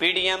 PDM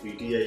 PTI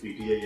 PTI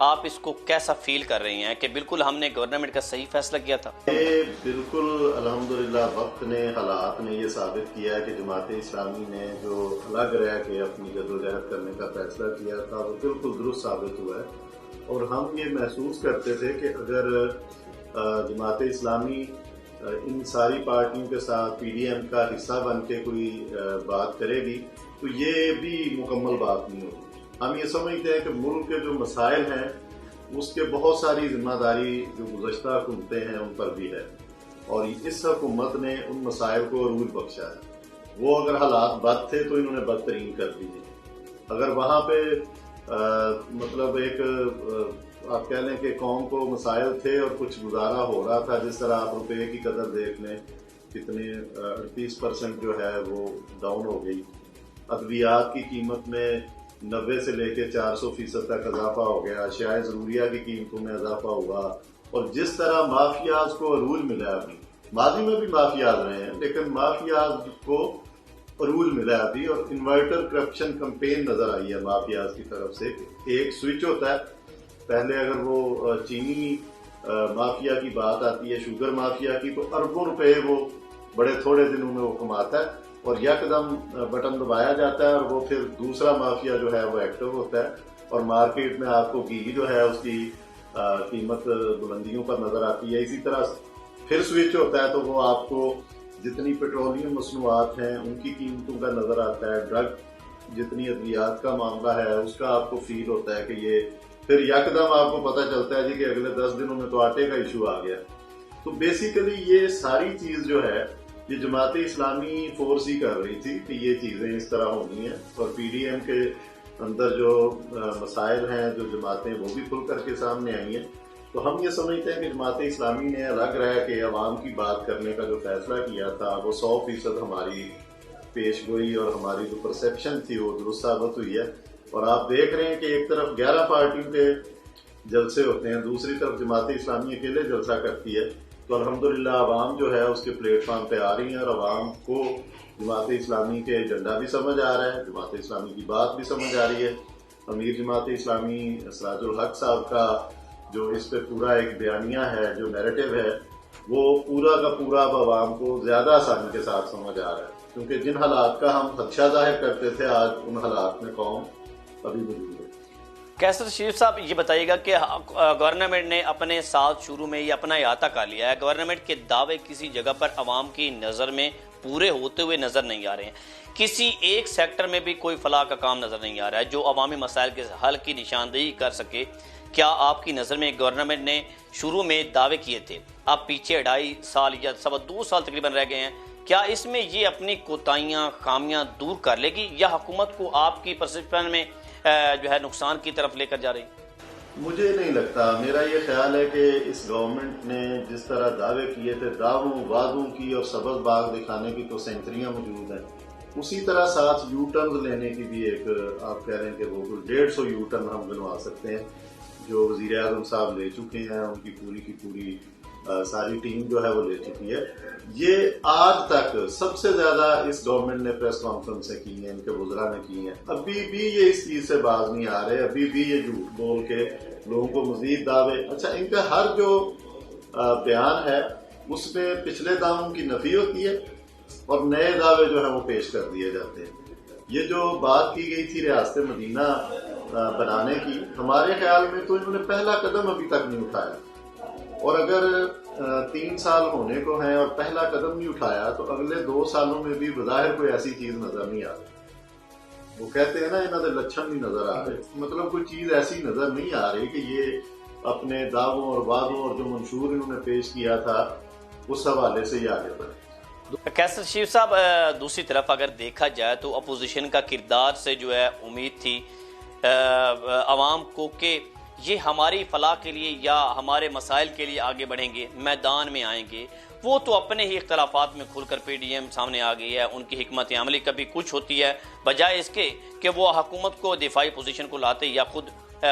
آپ اس کو کیسا فیل کر رہی ہیں کہ بالکل ہم نے گورنمنٹ کا صحیح فیصلہ کیا تھا؟ یہ بالکل الحمدللہ وقت نے، حالات نے یہ ثابت کیا ہے کہ جماعت اسلامی نے جو الگ رہ کے اپنی جدوجہد کرنے کا فیصلہ کیا تھا وہ بالکل درست ثابت ہوا ہے۔ اور ہم یہ محسوس کرتے تھے کہ اگر جماعت اسلامی ان ساری پارٹیوں کے ساتھ پی ڈی ایم کا حصہ بن کے کوئی بات کرے گی تو یہ بھی مکمل بات نہیں ہوگی۔ ہم یہ سمجھتے ہیں کہ ملک کے جو مسائل ہیں اس کے بہت ساری ذمہ داری جو گزشتہ حکومتیں ہیں ان پر بھی ہے، اور اس حکومت نے ان مسائل کو عروج بخشا ہے۔ وہ اگر حالات بد تھے تو انہوں نے بدترین کر دیے۔ اگر وہاں پہ مطلب ایک آپ کہہ لیں کہ قوم کو مسائل تھے اور کچھ گزارا ہو رہا تھا، جس طرح آپ روپے کی قدر دیکھ لیں کتنے 38% جو ہے وہ ڈاؤن ہو گئی، ادویات کی قیمت میں 90 سے لے کے 400% تک اضافہ ہو گیا، اشیاء ضروریہ کی قیمتوں میں اضافہ ہوا، اور جس طرح مافیاز کو عروج ملا ہے، ابھی ماضی میں بھی مافیاز رہے ہیں لیکن مافیاز کو عروج ملا ہے ابھی، اور انورٹر کرپشن کمپین نظر آئی ہے مافیاز کی طرف سے۔ ایک سوئچ ہوتا ہے، پہلے اگر وہ چینی مافیا کی بات آتی ہے، شوگر مافیا کی، تو اربوں روپے وہ بڑے تھوڑے دنوں میں وہ کماتا ہے، اور یکدم بٹن دبایا جاتا ہے اور وہ پھر دوسرا مافیا جو ہے وہ ایکٹیو ہوتا ہے، اور مارکیٹ میں آپ کو گھی جو ہے اس کی قیمت بلندیوں پر نظر آتی ہے۔ اسی طرح پھر سوئچ ہوتا ہے تو وہ آپ کو جتنی پیٹرولیم مصنوعات ہیں ان کی قیمتوں کا نظر آتا ہے، ڈرگ جتنی ادویات کا معاملہ ہے اس کا آپ کو فیل ہوتا ہے کہ یہ پھر یکدم آپ کو پتہ چلتا ہے جی کہ اگلے 10 دنوں میں تو آٹے کا ایشو آ گیا۔ تو بیسیکلی یہ ساری چیز جو ہے یہ جماعت اسلامی فورس ہی کر رہی تھی کہ یہ چیزیں اس طرح ہونی ہیں، اور پی ڈی ایم کے اندر جو مسائل ہیں جو جماعتیں وہ بھی کھل کر کے سامنے آئی ہیں۔ تو ہم یہ سمجھتے ہیں کہ جماعت اسلامی نے الگ رہ کے عوام کی بات کرنے کا جو فیصلہ کیا تھا وہ 100% ہماری پیش گوئی اور ہماری جو پرسیپشن تھی وہ درست ثابت ہوئی ہے۔ اور آپ دیکھ رہے ہیں کہ ایک طرف 11 پارٹیوں کے جلسے ہوتے ہیں، دوسری طرف جماعت اسلامی اکیلے جلسہ کرتی ہے، تو الحمدللہ عوام جو ہے اس کے پلیٹ فارم پہ آ رہی ہیں، اور عوام کو جماعت اسلامی کے ایجنڈا بھی سمجھ آ رہا ہے، جماعت اسلامی کی بات بھی سمجھ آ رہی ہے۔ امیر جماعت اسلامی سراج الحق صاحب کا جو اس پہ پورا ایک بیانیہ ہے، جو نیریٹو ہے، وہ پورا کا پورا اب عوام کو زیادہ آسانی کے ساتھ سمجھ آ رہا ہے، کیونکہ جن حالات کا ہم خدشہ ظاہر کرتے تھے آج ان حالات میں قوم ابھی موجود ہے۔ کیسر شریف صاحب یہ بتائیے گا کہ گورنمنٹ نے اپنے ساتھ شروع میں یہ اپنا احاطہ کر لیا ہے، گورنمنٹ کے دعوے کسی جگہ پر عوام کی نظر میں پورے ہوتے ہوئے نظر نہیں آ رہے ہیں، کسی ایک سیکٹر میں بھی کوئی فلاح کا کام نظر نہیں آ رہا ہے جو عوامی مسائل کے حل کی نشاندہی کر سکے۔ کیا آپ کی نظر میں گورنمنٹ نے شروع میں دعوے کیے تھے، اب پیچھے 2.5 سال یا 2.25 سال تقریباً رہ گئے ہیں، کیا اس میں یہ اپنی کوتاہیاں خامیاں دور کر لے گی یا حکومت کو آپ کی پرسپشن میں جو ہے نقصان کی طرف لے کر جا رہی؟ مجھے نہیں لگتا، میرا یہ خیال ہے کہ اس گورنمنٹ نے جس طرح دعوے کیے تھے، دعووں وعدوں کی اور سبز باغ دکھانے کی تو سینچریاں موجود ہیں، اسی طرح ساتھ یو ٹرن لینے کی بھی ایک آپ کہہ رہے ہیں کہ وہ 150 یو ٹرن ہم گنوا سکتے ہیں جو وزیر اعظم صاحب لے چکے ہیں، ان کی پوری ساری ٹیم جو ہے وہ لے چکی ہے۔ یہ آج تک سب سے زیادہ اس گورنمنٹ نے پریس کانفرنسیں کی ہیں، ان کے وزراء نے کی ہیں، ابھی بھی یہ اس چیز سے باز نہیں آ رہے، ابھی بھی یہ جھوٹ بول کے لوگوں کو مزید دعوے، اچھا ان کا ہر جو بیان ہے اس میں پچھلے دعووں کی نفی ہوتی ہے اور نئے دعوے جو ہیں وہ پیش کر دیے جاتے ہیں۔ یہ جو بات کی گئی تھی ریاست مدینہ بنانے کی، ہمارے خیال میں تو انہوں نے پہلا قدم ابھی تک نہیں اٹھایا، اور اگر 3 سال ہونے کو ہیں اور پہلا قدم نہیں اٹھایا تو اگلے 2 سالوں میں بھی بظاہر کوئی ایسی چیز نظر نہیں آ رہی۔ وہ کہتے ہیں نا انہوں نے لچھن نہیں نظر آ رہے، مطلب کوئی چیز ایسی نظر نہیں آ رہی کہ یہ اپنے دعووں اور وعدوں اور جو منشور انہوں نے پیش کیا تھا اس حوالے سے یہ آگے بڑھے۔ کیسر شریف صاحب دوسری طرف اگر دیکھا جائے تو اپوزیشن کا کردار سے جو ہے امید تھی عوام کو کہ یہ ہماری فلاح کے لیے یا ہمارے مسائل کے لیے آگے بڑھیں گے، میدان میں آئیں گے۔ وہ تو اپنے ہی اختلافات میں کھل کر پی ڈی ایم سامنے آ گئی ہے، ان کی حکمت عملی کبھی کچھ ہوتی ہے بجائے اس کے کہ وہ حکومت کو دفاعی پوزیشن کو لاتے یا خود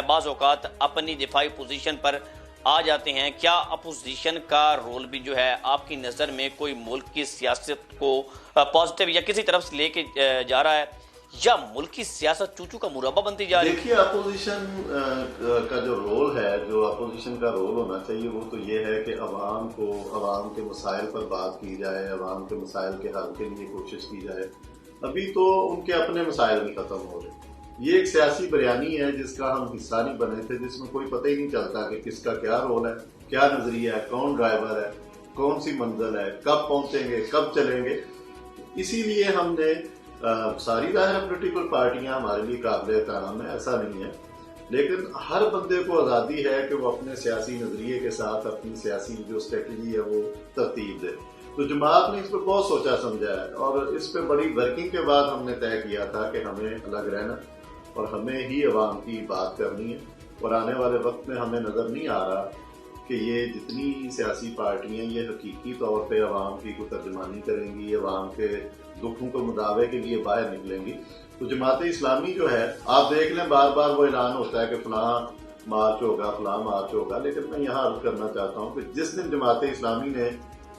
بعض اوقات اپنی دفاعی پوزیشن پر آ جاتے ہیں۔ کیا اپوزیشن کا رول بھی جو ہے آپ کی نظر میں کوئی ملک کی سیاست کو پازیٹیو یا کسی طرف سے لے کے جا رہا ہے، یا ملک کی سیاست چوچو کا مربع بنتی جا رہی ہے؟ دیکھیے اپوزیشن کا جو رول ہے، جو اپوزیشن کا رول ہونا چاہیے وہ تو یہ ہے کہ عوام کے مسائل پر بات کی جائے، عوام کے مسائل کے حل کے لیے کوشش کی جائے۔ ابھی تو ان کے اپنے مسائل بھی ختم ہو رہے ہیں۔ یہ ایک سیاسی بیانی ہے جس کا ہم حصہ نہیں بنے تھے، جس میں کوئی پتہ ہی نہیں چلتا کہ کس کا کیا رول ہے، کیا نظریہ ہے، کون ڈرائیور ہے، کون سی منزل ہے، کب پہنچیں گے، کب چلیں گے۔ اسی لیے ہم نے ساری ظاہر پولیٹیکل پارٹیاں ہمارے لیے قابل احترام ہے، ایسا نہیں ہے، لیکن ہر بندے کو آزادی ہے کہ وہ اپنے سیاسی نظریے کے ساتھ اپنی سیاسی جو اسٹریٹجی ہے وہ ترتیب دے۔ تو جماعت نے اس پہ بہت سوچا سمجھا ہے، اور اس پہ بڑی ورکنگ کے بعد ہم نے طے کیا تھا کہ ہمیں الگ رہنا اور ہمیں ہی عوام کی بات کرنی ہے، اور آنے والے وقت میں ہمیں نظر نہیں آ رہا کہ یہ جتنی سیاسی پارٹیاں یہ حقیقی طور پہ عوام کی کوئی ترجمانی کریں گی، عوام کے دکھوں کو مداوے کے لیے باہر نکلیں گی۔ تو جماعت اسلامی جو ہے، آپ دیکھ لیں بار بار وہ اعلان ہوتا ہے کہ فلاں مارچ ہوگا، فلاں مارچ ہوگا، لیکن میں یہاں عرض کرنا چاہتا ہوں کہ جس دن جماعت اسلامی نے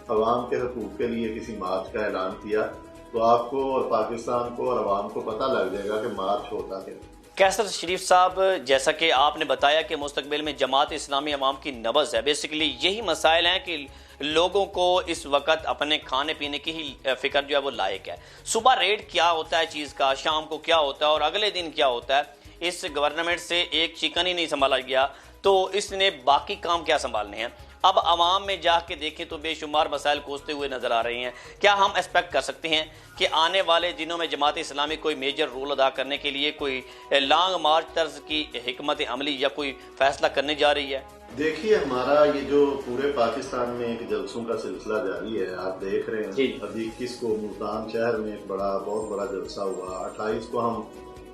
عوام کے حقوق کے لیے کسی مارچ کا اعلان کیا تو آپ کو اور پاکستان کو اور عوام کو پتہ لگ جائے گا کہ مارچ ہوتا کیا۔ کیسر شریف صاحب، جیسا کہ آپ نے بتایا کہ مستقبل میں جماعت اسلامی عوام کی نبض ہے، بیسیکلی یہی مسائل ہیں کہ لوگوں کو اس وقت اپنے کھانے پینے کی ہی فکر جو ہے وہ لائق ہے۔ صبح ریٹ کیا ہوتا ہے چیز کا، شام کو کیا ہوتا ہے اور اگلے دن کیا ہوتا ہے۔ اس گورنمنٹ سے ایک چکن ہی نہیں سنبھالا گیا تو اس نے باقی کام کیا سنبھالنے ہیں؟ اب عوام میں جا کے دیکھیں تو بے شمار مسائل کوستے ہوئے نظر آ رہے ہیں۔ کیا ہم ایکسپیکٹ کر سکتے ہیں کہ آنے والے دنوں میں جماعت اسلامی کوئی میجر رول ادا کرنے کے لیے کوئی لانگ مارچ طرز کی حکمت عملی یا کوئی فیصلہ کرنے جا رہی ہے؟ دیکھیے ہمارا یہ جو پورے پاکستان میں ایک جلسوں کا سلسلہ جاری ہے، آپ دیکھ رہے ہیں ابھی 21 کو ملتان شہر میں ایک بہت بڑا جلسہ ہوا، 28 کو ہم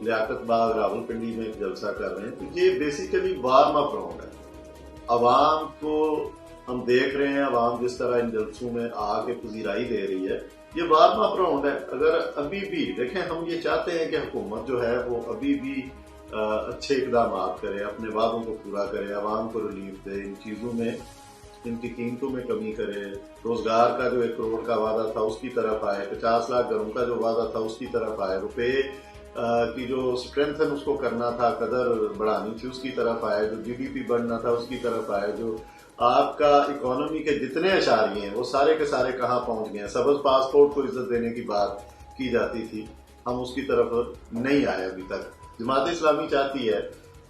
لیاقت باغ راولپنڈی میں ایک جلسہ کر رہے ہیں۔ تو یہ بیسیکلی وارم اپ راؤنڈ ہے۔ عوام کو ہم دیکھ رہے ہیں، عوام جس طرح ان جلسوں میں آ کے پذیرائی دے رہی ہے، یہ وارم اپ راؤنڈ ہے۔ اگر ابھی بھی دیکھیں، ہم یہ چاہتے ہیں کہ حکومت جو ہے وہ ابھی بھی اچھے اقدامات کرے، اپنے وعدوں کو پورا کرے، عوام کو ریلیف دے، ان چیزوں میں، ان کی قیمتوں میں کمی کرے، روزگار کا جو 1 کروڑ کا وعدہ تھا اس کی طرف آئے، 50 لاکھ گھروں کا جو وعدہ تھا اس کی طرف آئے، روپے کی جو اسٹرینتھن اس کو کرنا تھا، قدر بڑھانی تھی اس کی طرف آئے، جو GDP بڑھنا تھا اس کی طرف آئے، جو آپ کا اکانومی کے جتنے اشاریے ہیں وہ سارے کے سارے کہاں پہنچ گئے ہیں۔ سبز پاسپورٹ کو عزت دینے کی بات کی جاتی تھی، ہم اس کی طرف نہیں آئے ابھی تک۔ جماعت اسلامی چاہتی ہے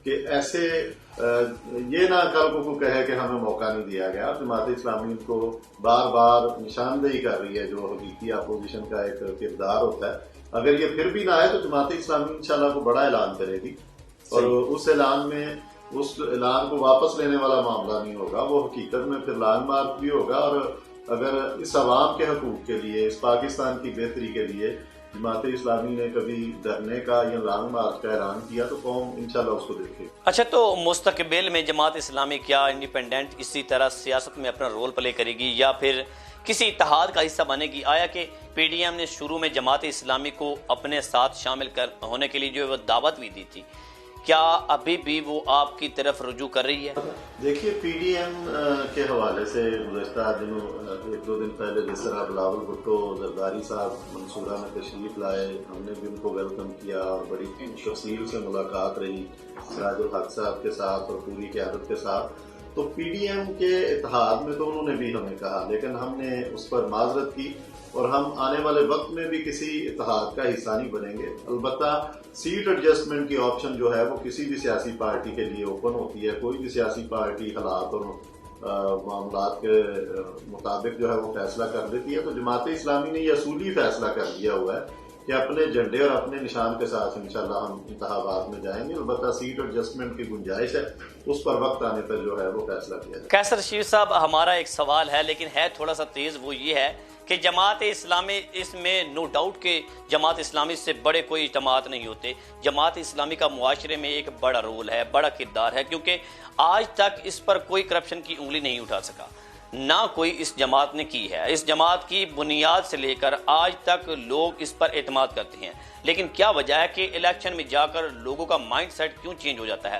کہ ایسے یہ نہ کل کو کہے کہ ہمیں موقع نہیں دیا گیا۔ جماعت اسلامی کو بار بار نشاندہی کر رہی ہے جو حقیقی اپوزیشن کا ایک کردار ہوتا ہے۔ اگر یہ پھر بھی نہ آئے تو جماعت اسلامی انشاءاللہ کو بڑا اعلان کرے گی، اور اس اعلان کو واپس لینے والا معاملہ نہیں ہوگا، وہ حقیقت میں پھر لانگ مارچ بھی ہوگا۔ اور اگر اس عوام کے حقوق کے لیے، اس پاکستان کی بہتری کے لیے جماعت اسلامی نے کبھی دھرنے کا یا لانگ مارچ کا اعلان کیا تو قوم انشاءاللہ اس کو دیکھے۔ اچھا، تو مستقبل میں جماعت اسلامی کیا انڈیپینڈنٹ اسی طرح سیاست میں اپنا رول پلے کرے گی یا پھر کسی اتحاد کا حصہ بنے گی؟ آیا کہ PDM نے شروع میں جماعت اسلامی کو اپنے ساتھ شامل ہونے کے لیے جو وہ دعوت بھی دی تھی، کیا ابھی بھی وہ آپ کی طرف رجوع کر رہی ہے؟ دیکھیے PDM کے حوالے سے گزشتہ دنوں 1-2 دن پہلے جس طرح بلاول بھٹو زرداری صاحب منصورہ میں تشریف لائے، ہم نے بھی ان کو ویلکم کیا اور بڑی تفصیل سے ملاقات رہی سراج الحق صاحب کے ساتھ اور پوری قیادت کے ساتھ۔ تو PDM کے اتحاد میں تو انہوں نے بھی ہمیں کہا، لیکن ہم نے اس پر معذرت کی اور ہم آنے والے وقت میں بھی کسی اتحاد کا حصہ نہیں بنیں گے۔ البتہ سیٹ ایڈجسٹمنٹ کی آپشن جو ہے وہ کسی بھی سیاسی پارٹی کے لیے اوپن ہوتی ہے۔ کوئی بھی سیاسی پارٹی حالات اور معاملات کے مطابق جو ہے وہ فیصلہ کر دیتی ہے۔ تو جماعت اسلامی نے یہ اصولی فیصلہ کر لیا ہوا ہے کہ اپنے جھنڈے اور اپنے نشان کے ساتھ انشاءاللہ ہم انتخابات میں جائیں گے۔ البتہ سیٹ ایڈجسٹمنٹ کی گنجائش ہے، اس پر وقت آنے پر جو ہے وہ فیصلہ کیا جائے۔ کیسر شریف صاحب، ہمارا ایک سوال ہے لیکن ہے تھوڑا سا تیز، وہ یہ ہے کہ جماعت اسلامی، اس میں نو ڈاؤٹ کہ جماعت اسلامی سے بڑے کوئی اجتماعات نہیں ہوتے۔ جماعت اسلامی کا معاشرے میں ایک بڑا رول ہے، بڑا کردار ہے، کیونکہ آج تک اس پر کوئی کرپشن کی انگلی نہیں اٹھا سکا، نہ کوئی اس جماعت نے کی ہے۔ اس جماعت کی بنیاد سے لے کر آج تک لوگ اس پر اعتماد کرتے ہیں، لیکن کیا وجہ ہے کہ الیکشن میں جا کر لوگوں کا مائنڈ سیٹ کیوں چینج ہو جاتا ہے؟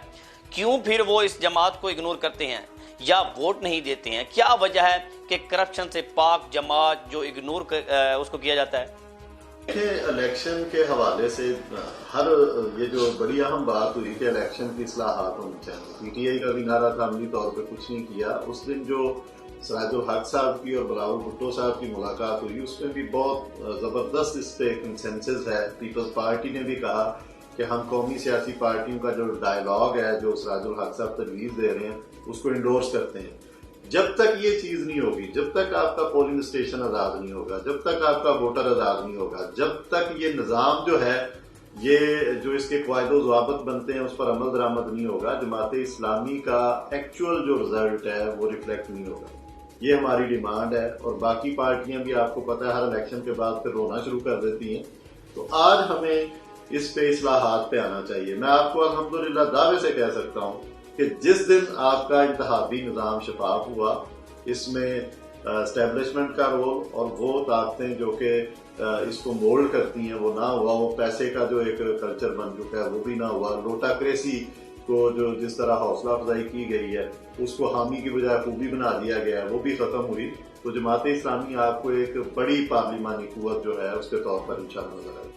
کیوں پھر وہ اس جماعت کو اگنور کرتے ہیں یا ووٹ نہیں دیتے ہیں؟ کیا وجہ ہے کہ کرپشن سے پاک جماعت جو اگنور اس کو کیا جاتا ہے؟ الیکشن کے حوالے سے ہر یہ جو بڑی اہم بات ہوئی کہ الیکشن کی اصلاحات ہونی چاہیے. پی ٹی آئی کا بھی نعرہ تھا، عملی طور پہ کچھ نہیں کیا. اس دن جو سراج الحق صاحب کی اور بلاول بھٹو صاحب کی ملاقات ہوئی، اس میں بھی بہت زبردست اس پہ کنسنسس ہے. پیپلز پارٹی نے بھی کہا کہ ہم قومی سیاسی پارٹیوں کا جو ڈائیلاگ ہے جو سراج الحق صاحب تجویز دے رہے ہیں اس کو انڈورس کرتے ہیں. جب تک یہ چیز نہیں ہوگی، جب تک آپ کا پولنگ اسٹیشن آزاد نہیں ہوگا، جب تک آپ کا ووٹر آزاد نہیں ہوگا، جب تک یہ نظام جو ہے، یہ جو اس کے قواعد و ضوابط بنتے ہیں اس پر عمل درآمد نہیں ہوگا، جماعت اسلامی کا ایکچوئل جو رزلٹ ہے وہ ریفلیکٹ نہیں ہوگا. یہ ہماری ڈیمانڈ ہے. اور باقی پارٹیاں بھی آپ کو پتہ ہے ہر الیکشن کے بعد پھر رونا شروع کر دیتی ہیں. تو آج ہمیں اس پہ اصلاحات پہ آنا چاہیے. میں آپ کو الحمدللہ دعوے سے کہہ سکتا ہوں کہ جس دن آپ کا انتخابی نظام شفاف ہوا، اس میں اسٹیبلشمنٹ کا رول اور وہ طاقتیں جو کہ اس کو مولڈ کرتی ہیں وہ نہ ہوا، وہ پیسے کا جو ایک کلچر بن چکا ہے وہ بھی نہ ہوا، لوٹا کریسی کو جو جس طرح حوصلہ افزائی کی گئی ہے اس کو حامی کی بجائے خوبی بنا دیا گیا ہے، وہ بھی ختم ہوئی. تو جماعت اسلامی آپ کو ایک بڑی پارلیمانی قوت جو ہے اس کے طور پر انشاءاللہ نظر آئے.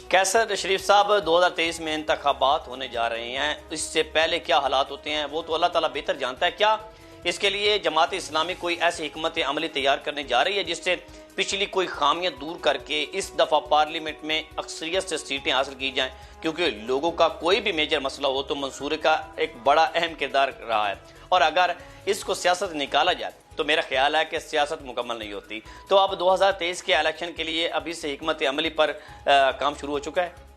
کیسر شریف صاحب، 2023 میں انتخابات ہونے جا رہے ہیں، اس سے پہلے کیا حالات ہوتے ہیں وہ تو اللہ تعالیٰ بہتر جانتا ہے. کیا اس کے لیے جماعت اسلامی کوئی ایسی حکمت عملی تیار کرنے جا رہی ہے جس سے پچھلی کوئی خامیاں دور کر کے اس دفعہ پارلیمنٹ میں اکثریت سے سیٹیں حاصل کی جائیں؟ کیونکہ لوگوں کا کوئی بھی میجر مسئلہ ہو تو منصورے کا ایک بڑا اہم کردار رہا ہے، اور اگر اس کو سیاست نکالا جائے تو میرا خیال ہے کہ سیاست مکمل نہیں ہوتی. تو اب 2023 کے الیکشن کے لیے ابھی سے حکمت عملی پر کام شروع ہو چکا ہے.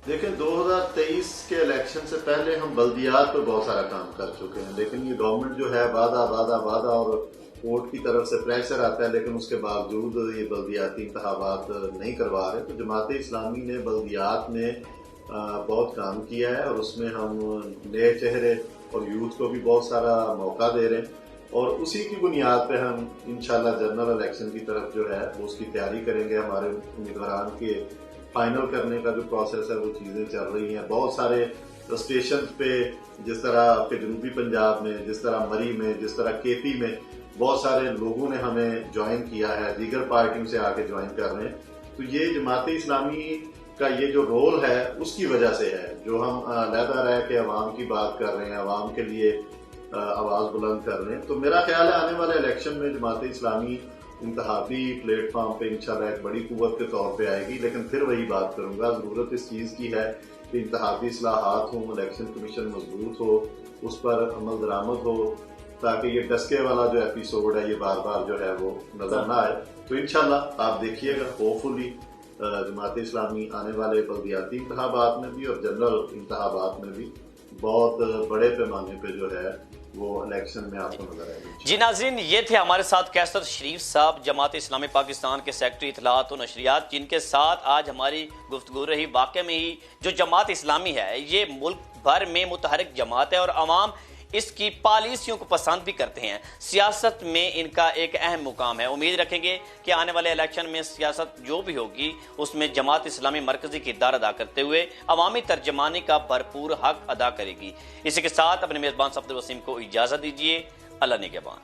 دیکھیں 2023 کے الیکشن سے پہلے ہم بلدیات پہ بہت سارا کام کر چکے ہیں، لیکن یہ گورنمنٹ جو ہے وعدہ اور کورٹ کی طرف سے پریشر آتا ہے، لیکن اس کے باوجود یہ بلدیاتی انتخابات نہیں کروا رہے. تو جماعت اسلامی نے بلدیات میں بہت کام کیا ہے اور اس میں ہم نئے چہرے اور یوتھ کو بھی بہت سارا موقع دے رہے ہیں، اور اسی کی بنیاد پہ ہم انشاءاللہ جنرل الیکشن کی طرف جو ہے وہ اس کی تیاری کریں گے. ہمارے امیدواران کے فائنل کرنے کا جو پروسیس ہے وہ چیزیں چل رہی ہیں. بہت سارے اسٹیشن پہ جس طرح آپ کے جنوبی پنجاب میں، جس طرح مری میں، جس طرح کے پی میں بہت سارے لوگوں نے ہمیں جوائن کیا ہے، دیگر پارٹیوں سے آ کے جوائن کر رہے ہیں. تو یہ جماعت اسلامی کا یہ جو رول ہے اس کی وجہ سے ہے، جو ہم علیحدہ رہ کے عوام کی بات کر رہے ہیں، عوام کے لیے آواز بلند کر رہے ہیں. تو میرا خیال ہے آنے والے الیکشن میں جماعت اسلامی انتخابی پلیٹ فارم پہ انشاءاللہ ایک بڑی قوت کے طور پہ آئے گی. لیکن پھر وہی بات کروں گا، ضرورت اس چیز کی ہے کہ انتخابی اصلاحات ہوں، الیکشن کمیشن مضبوط ہو، اس پر عمل درآمد ہو، تاکہ یہ ڈسکے والا جو ایپیسوڈ ہے یہ بار بار جو ہے وہ نظر نہ آئے. تو انشاءاللہ آپ دیکھیے گا، ہوپ فلی جماعت اسلامی آنے والے بلدیاتی انتخابات میں بھی اور جنرل انتخابات میں بھی بہت بڑے پیمانے پہ جو ہے وہ الیکشن میں آپ کو نظر آئے گی. جی ناظرین، یہ تھے ہمارے ساتھ کیسر شریف صاحب، جماعت اسلامی پاکستان کے سیکرٹری اطلاعات و نشریات، جن کے ساتھ آج ہماری گفتگو رہی. واقع میں ہی جو جماعت اسلامی ہے یہ ملک بھر میں متحرک جماعت ہے اور عوام اس کی پالیسیوں کو پسند بھی کرتے ہیں. سیاست میں ان کا ایک اہم مقام ہے. امید رکھیں گے کہ آنے والے الیکشن میں سیاست جو بھی ہوگی اس میں جماعت اسلامی مرکزی کردار ادا کرتے ہوئے عوامی ترجمانی کا بھرپور حق ادا کرے گی. اسی کے ساتھ اپنے میزبان صفدر وسیم کو اجازت دیجیے. اللہ نگہبان.